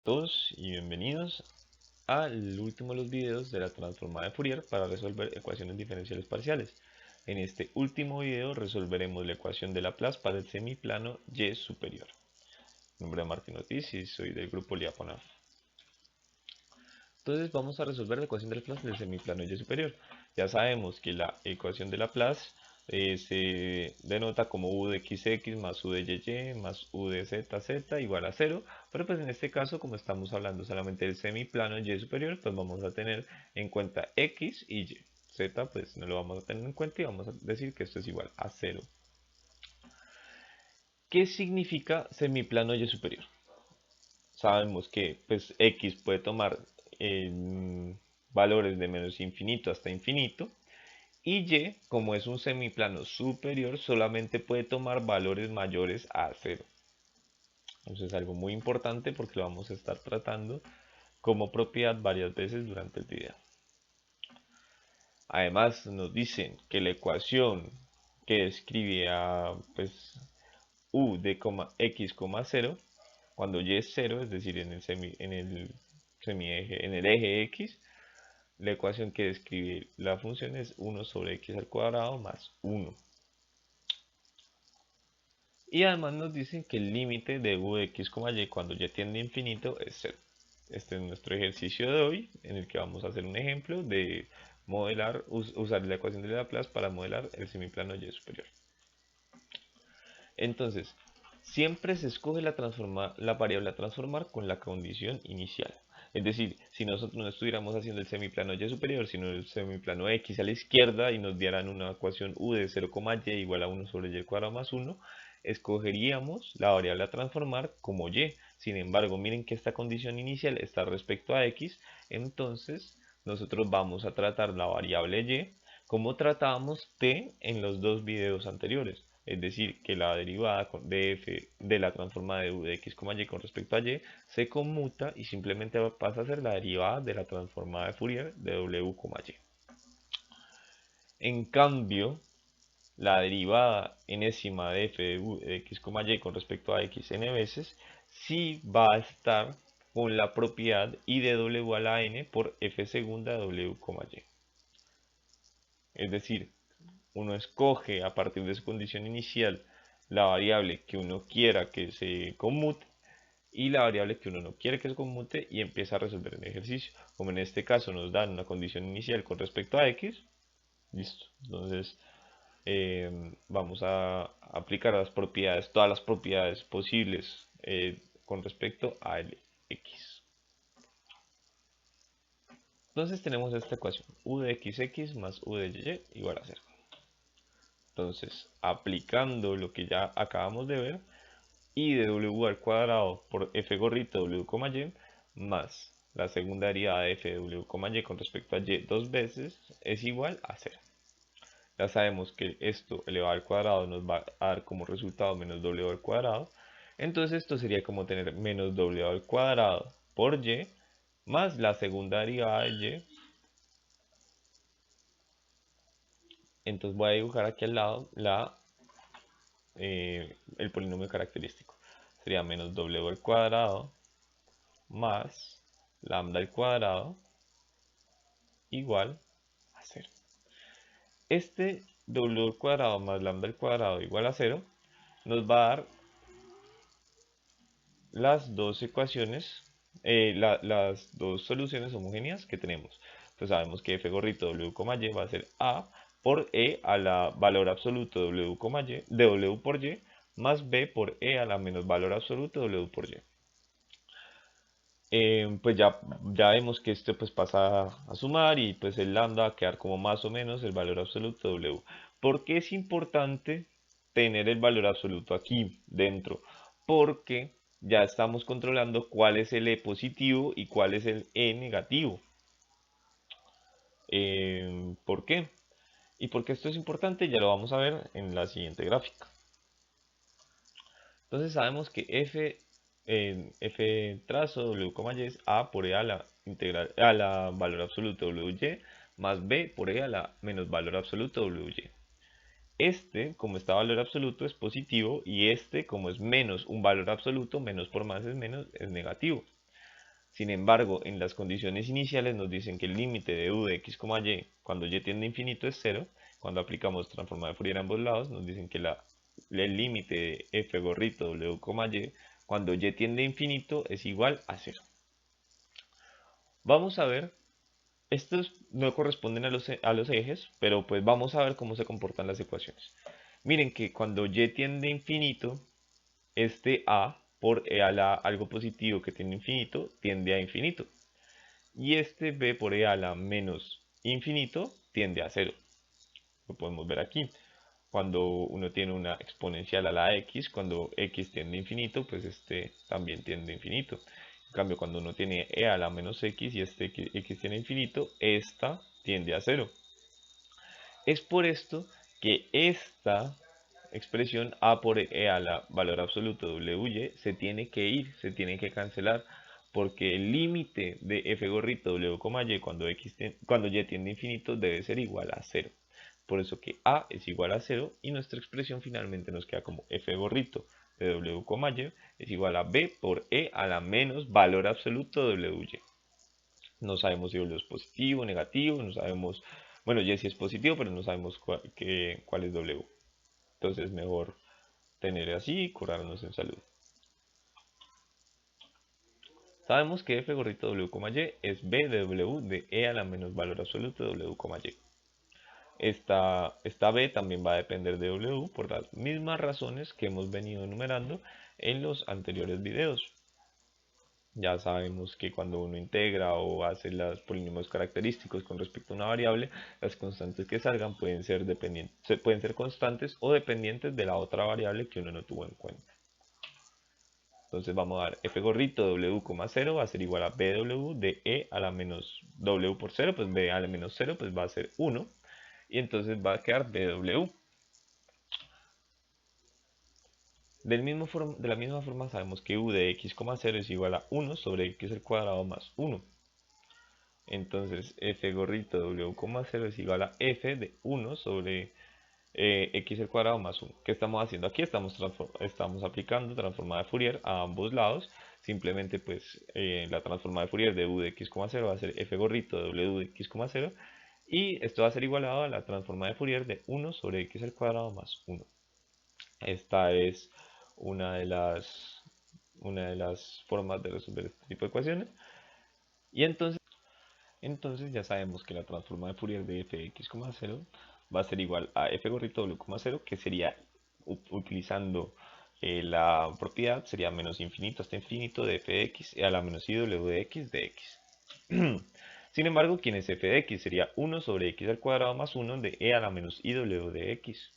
Todos y bienvenidos al último de los videos de la transformada de Fourier para resolver ecuaciones diferenciales parciales. En este último video resolveremos la ecuación de Laplace para el semiplano y superior. Mi nombre es Martín Ortiz y soy del grupo Liaponaf. Entonces vamos a resolver la ecuación de Laplace del semiplano y superior. Ya sabemos que la ecuación de Laplace se denota como u de xx más u de y más u de zz igual a 0, pero pues en este caso, como estamos hablando solamente del semiplano y superior, pues vamos a tener en cuenta x y y. Z pues no lo vamos a tener en cuenta y vamos a decir que esto es igual a 0. ¿Qué significa semiplano y superior? Sabemos que pues x puede tomar valores de menos infinito hasta infinito, y y, como es un semiplano superior, solamente puede tomar valores mayores a 0. Eso es algo muy importante porque lo vamos a estar tratando como propiedad varias veces durante el video. Además nos dicen que la ecuación que describe a pues, u de x, 0, cuando y es 0, es decir, en el eje x, la ecuación que describe la función es 1 sobre x al cuadrado más 1. Y además nos dicen que el límite de u de x, y cuando y tiende a infinito es 0. Este es nuestro ejercicio de hoy, en el que vamos a hacer un ejemplo de modelar, usar la ecuación de Laplace para modelar el semiplano y superior. Entonces, siempre se escoge la variable a transformar con la condición inicial. Es decir, si nosotros no estuviéramos haciendo el semiplano y superior, sino el semiplano x a la izquierda y nos dieran una ecuación u de 0, y igual a 1 sobre y al cuadrado más 1, escogeríamos la variable a transformar como y. Sin embargo, miren que esta condición inicial está respecto a x, entonces nosotros vamos a tratar la variable y como tratábamos t en los dos videos anteriores. Es decir, que la derivada de f de la transformada de u de x, y con respecto a y se conmuta y simplemente pasa a ser la derivada de la transformada de Fourier de w, y. En cambio, la derivada enésima de f de u de x, y con respecto a x n veces sí va a estar con la propiedad i de w a la n por f segunda de w, y. Es decir, uno escoge a partir de su condición inicial la variable que uno quiera que se conmute y la variable que uno no quiere que se conmute y empieza a resolver el ejercicio. Como en este caso nos dan una condición inicial con respecto a x, listo. Entonces vamos a aplicar las propiedades, todas las propiedades posibles con respecto a el x. Entonces tenemos esta ecuación, u de xx más u de y igual a 0. Entonces, aplicando lo que ya acabamos de ver, i de w al cuadrado por f gorrito w, y más la segunda derivada de f de w, y con respecto a y dos veces es igual a 0. Ya sabemos que esto elevado al cuadrado nos va a dar como resultado menos w al cuadrado. Entonces esto sería como tener menos w al cuadrado por y más la segunda derivada de y. Entonces voy a dibujar aquí al lado el polinomio característico. Sería menos w al cuadrado más lambda al cuadrado igual a 0. Este w al cuadrado más lambda al cuadrado igual a 0 nos va a dar las dos ecuaciones, las dos soluciones homogéneas que tenemos. Entonces sabemos que f gorrito w, y va a ser a por e a la valor absoluto w, y, de w por y más b por e a la menos valor absoluto w por y. Pues ya vemos que esto pues pasa a sumar y pues el lambda va a quedar como más o menos el valor absoluto de W. ¿Por qué es importante tener el valor absoluto aquí dentro? Porque ya estamos controlando cuál es el E positivo y cuál es el E negativo. ¿Por qué? Y porque esto es importante ya lo vamos a ver en la siguiente gráfica. Entonces sabemos que f trazo w, y es a por e a la integral a la valor absoluto wy más b por e a la menos valor absoluto wy. Este, como está valor absoluto, es positivo y este, como es menos un valor absoluto, menos por más es menos, es negativo. Sin embargo, en las condiciones iniciales nos dicen que el límite de u de x, y cuando y tiende a infinito es 0. Cuando aplicamos transformada de Fourier a ambos lados, nos dicen que el límite de f gorrito w, y cuando y tiende a infinito es igual a 0. Vamos a ver, estos no corresponden a los ejes, pero pues vamos a ver cómo se comportan las ecuaciones. Miren que cuando y tiende a infinito, este a por e a la algo positivo que tiene infinito tiende a infinito. Y este b por e a la menos infinito tiende a 0. Lo podemos ver aquí. Cuando uno tiene una exponencial a la x, cuando x tiende a infinito, pues este también tiende a infinito. En cambio, cuando uno tiene e a la menos x y este x tiene a infinito, esta tiende a 0. Es por esto que esta expresión a por e a la valor absoluto wy se tiene que ir, se tiene que cancelar, porque el límite de f gorrito w, y cuando y tiende a infinito debe ser igual a 0. Por eso que a es igual a 0 y nuestra expresión finalmente nos queda como f gorrito de w, y es igual a b por e a la menos valor absoluto wy. No sabemos si w es positivo o negativo, no sabemos, bueno, y si es positivo, pero no sabemos cuál es w. Entonces mejor tener así y curarnos en salud. Sabemos que f gorrito w, y es b de w de e a la menos valor absoluto de w, y. Esta b también va a depender de w por las mismas razones que hemos venido enumerando en los anteriores videos. Ya sabemos que cuando uno integra o hace los polinomios característicos con respecto a una variable, las constantes que salgan pueden ser constantes o dependientes de la otra variable que uno no tuvo en cuenta. Entonces vamos a dar f gorrito w, 0 va a ser igual a bw de e a la menos w por 0, pues b a la menos 0 pues va a ser 1. Y entonces va a quedar bw. De la misma forma sabemos que u de x, 0 es igual a 1 sobre x al cuadrado más 1. Entonces f gorrito w, 0 es igual a f de 1 sobre x al cuadrado más 1. ¿Qué estamos haciendo aquí? Estamos aplicando transformada de Fourier a ambos lados. Simplemente pues la transformada de Fourier de u de x, 0 va a ser f gorrito w de x, 0. Y esto va a ser igualado a la transformada de Fourier de 1 sobre x al cuadrado más 1. Esta es una de las formas de resolver este tipo de ecuaciones. Y entonces ya sabemos que la transformada de Fourier de f de x, 0 va a ser igual a f gorrito w, 0, que sería, utilizando la propiedad, sería menos infinito hasta infinito de f de x a la menos iw de x de x. Sin embargo, ¿quién es f de x? Sería 1 sobre x al cuadrado más 1 de e a la menos iw de x.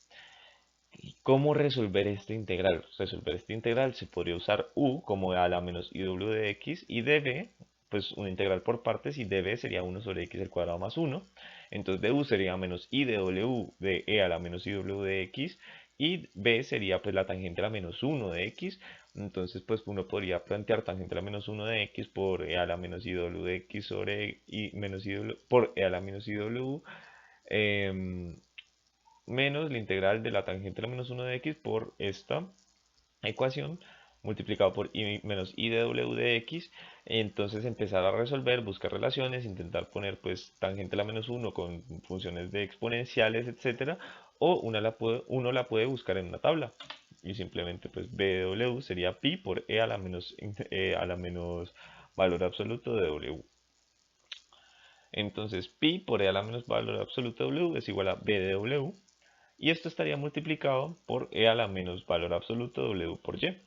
¿Cómo resolver esta integral? Resolver esta integral se podría usar u como e a la menos iw de x y db, pues una integral por partes, y db sería 1 sobre x al cuadrado más 1. Entonces du sería menos i de w de e a la menos iw de x, y b sería pues la tangente a la menos 1 de x. Entonces pues uno podría plantear tangente a la menos 1 de x por e a la menos iw de x sobre por e a la menos iw menos la integral de la tangente a la menos 1 de x por esta ecuación multiplicado por i menos i de w de x. Entonces empezar a resolver, buscar relaciones, intentar poner pues tangente a la menos 1 con funciones de exponenciales, etcétera, o uno la puede buscar en una tabla y simplemente pues b de w sería pi por e a la menos valor absoluto de w. Entonces pi por e a la menos valor absoluto de w es igual a b de w. Y esto estaría multiplicado por e a la menos valor absoluto w por y,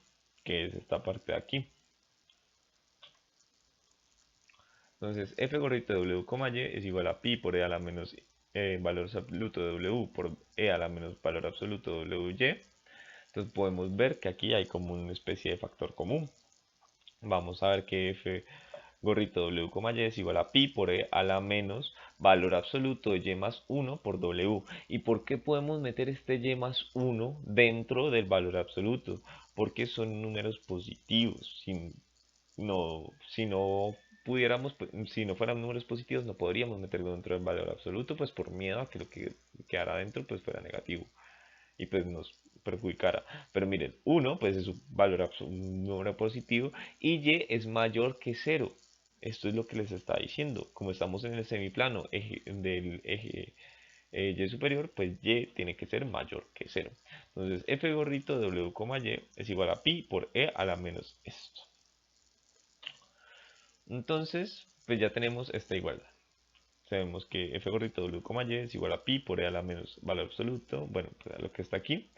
que es esta parte de aquí. Entonces f gorrito de w, y es igual a pi por e a la menos valor absoluto de w por e a la menos valor absoluto de wy. Entonces podemos ver que aquí hay como una especie de factor común. Vamos a ver que f gorrito w, y es igual a pi por e a la menos valor absoluto de y más 1 por w. ¿Y por qué podemos meter este y más 1 dentro del valor absoluto? Porque son números positivos. Si no fueran números positivos, no podríamos meterlo dentro del valor absoluto, pues por miedo a que lo que quedara dentro pues fuera negativo y pues nos perjudicara. Pero miren, 1 pues es un número positivo y y es mayor que 0. esto es lo que les está diciendo. Como estamos en el semiplano del eje y superior, pues y tiene que ser mayor que 0. Entonces f gorrito de w, y es igual a pi por e a la menos esto. Entonces, pues ya tenemos esta igualdad. Sabemos que f gorrito de w, y es igual a pi por e a la menos valor absoluto, bueno, pues a lo que está aquí.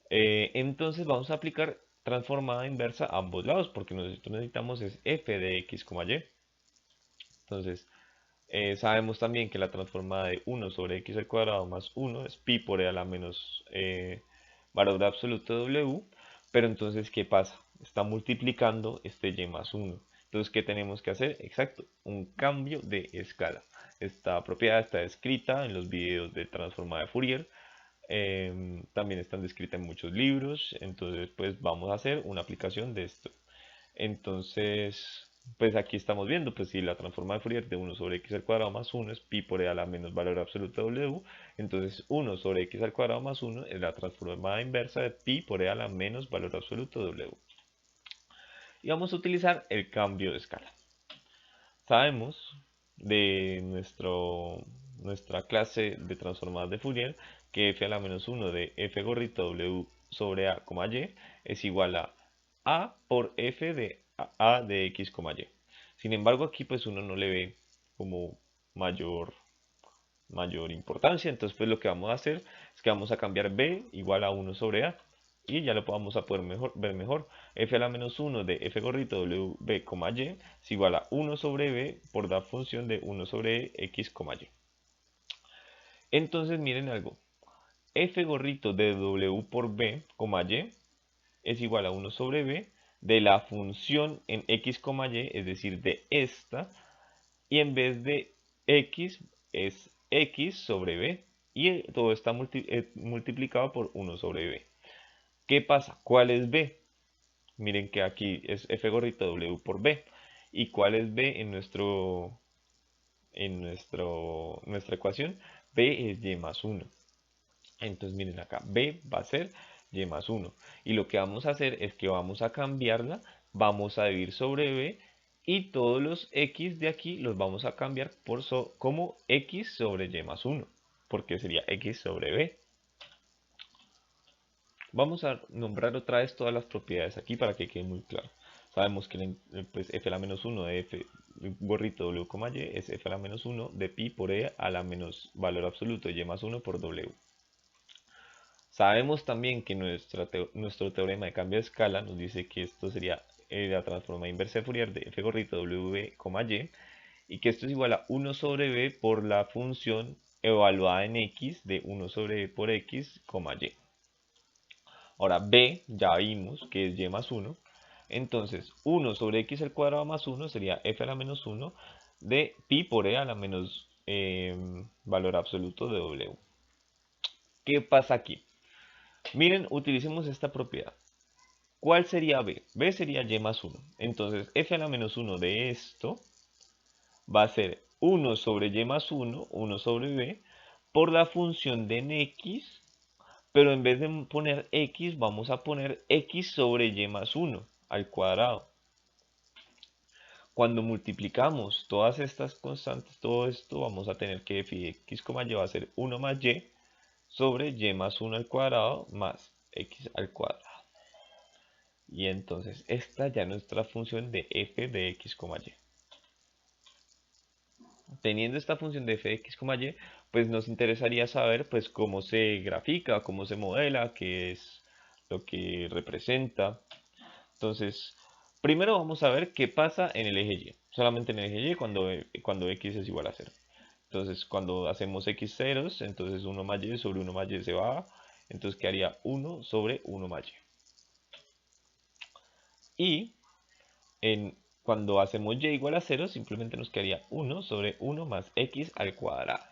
Entonces vamos a aplicar transformada inversa a ambos lados, porque nosotros necesitamos es f de x, y. Entonces, sabemos también que la transformada de 1 sobre x al cuadrado más 1 es pi por e a la menos valor absoluto de w. Pero entonces, ¿qué pasa? Está multiplicando este y más 1. Entonces, ¿qué tenemos que hacer? Exacto, un cambio de escala. Esta propiedad está descrita en los videos de transformada de Fourier. También están descritas en muchos libros. Entonces, pues vamos a hacer una aplicación de esto. Entonces, pues aquí estamos viendo, pues si la transforma de Fourier de 1 sobre x al cuadrado más 1 es pi por e a la menos valor absoluto de w, entonces 1 sobre x al cuadrado más 1 es la transformada inversa de pi por e a la menos valor absoluto de w. Y vamos a utilizar el cambio de escala. Sabemos de nuestra clase de transformadas de Fourier que f a la menos 1 de f gorrito w sobre a, y es igual a por f de a de x, y. Sin embargo, aquí pues uno no le ve como mayor importancia. Entonces pues lo que vamos a hacer es que vamos a cambiar b igual a 1 sobre a. Y ya lo vamos a poder ver mejor. F a la menos 1 de f gorrito w, y es igual a 1 sobre b por la función de 1 sobre x, y. Entonces miren algo. F gorrito de w por b, y es igual a 1 sobre b de la función en x, y, es decir, de esta. Y en vez de x es x sobre b. Y todo está multiplicado por 1 sobre b. ¿Qué pasa? ¿Cuál es b? Miren que aquí es f gorrito w por b. ¿Y cuál es b en nuestra ecuación? B es y más 1. Entonces miren acá, b va a ser y más 1. Y lo que vamos a hacer es que vamos a cambiarla, vamos a dividir sobre b y todos los x de aquí los vamos a cambiar por como x sobre y más 1, porque sería x sobre b. Vamos a nombrar otra vez todas las propiedades aquí para que quede muy claro. Sabemos que pues, f a la menos 1 de f gorrito w, y es f a la menos 1 de pi por e a la menos valor absoluto de y más 1 por w. Sabemos también que nuestro teorema de cambio de escala nos dice que esto sería la transforma inversa de Fourier de f gorrito w, y que esto es igual a 1 sobre b por la función evaluada en x de 1 sobre b por x, y. Ahora b ya vimos que es y más 1. Entonces 1 sobre x al cuadrado más 1 sería f a la menos 1 de pi por e a la menos valor absoluto de w. ¿Qué pasa aquí? Miren, utilicemos esta propiedad. ¿Cuál sería b? B sería y más 1. Entonces f a la menos 1 de esto va a ser 1 sobre y más 1, 1 sobre b, por la función de en x, pero en vez de poner x, vamos a poner x sobre y más 1 al cuadrado. Cuando multiplicamos todas estas constantes, todo esto, vamos a tener que f de x, y va a ser 1 más y sobre y más 1 al cuadrado más x al cuadrado. Y entonces esta ya es nuestra función de f de x, y. Teniendo esta función de f de x, y, pues nos interesaría saber pues cómo se grafica, cómo se modela, qué es lo que representa. Entonces, primero vamos a ver qué pasa en el eje y. Solamente en el eje y cuando x es igual a 0. Entonces, cuando hacemos x ceros, entonces 1 más y sobre 1 más y se va. Entonces quedaría 1 sobre 1 más y. Y cuando hacemos y igual a 0, simplemente nos quedaría 1 sobre 1 más x al cuadrado.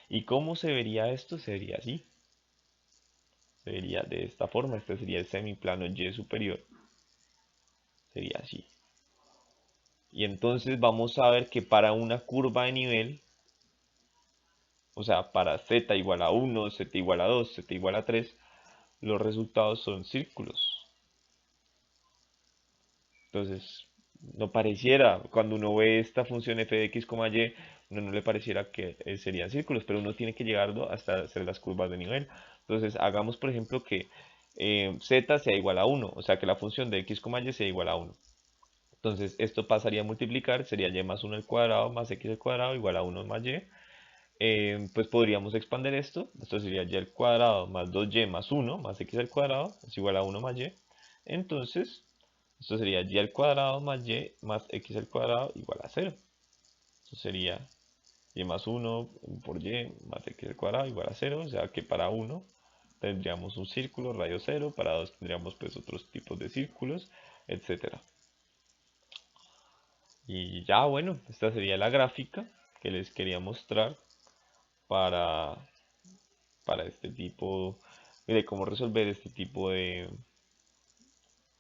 ¿Y cómo se vería esto? Se vería así. Se vería de esta forma. Este sería el semiplano y superior. Sería así. Y entonces vamos a ver que para una curva de nivel, o sea, para z igual a 1, z igual a 2, z igual a 3, los resultados son círculos. Entonces, no pareciera, cuando uno ve esta función f de x, y, uno no le pareciera que serían círculos, pero uno tiene que llegarlo hasta hacer las curvas de nivel. Entonces, hagamos por ejemplo que z sea igual a 1, o sea que la función de x, y sea igual a 1. Entonces, esto pasaría a multiplicar, sería y más 1 al cuadrado más x al cuadrado igual a 1 más y. Pues podríamos expandir esto sería y al cuadrado más 2y más 1 más x al cuadrado es igual a 1 más y. Entonces, esto sería y al cuadrado más y más x al cuadrado igual a 0. Esto sería y más 1 por y más x al cuadrado igual a 0. O sea que para 1 tendríamos un círculo, radio 0. Para 2 tendríamos pues otros tipos de círculos, etcétera. Y ya bueno, esta sería la gráfica que les quería mostrar para, para este tipo de cómo resolver este tipo de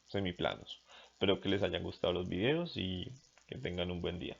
semiplanos. Espero que les hayan gustado los videos y que tengan un buen día.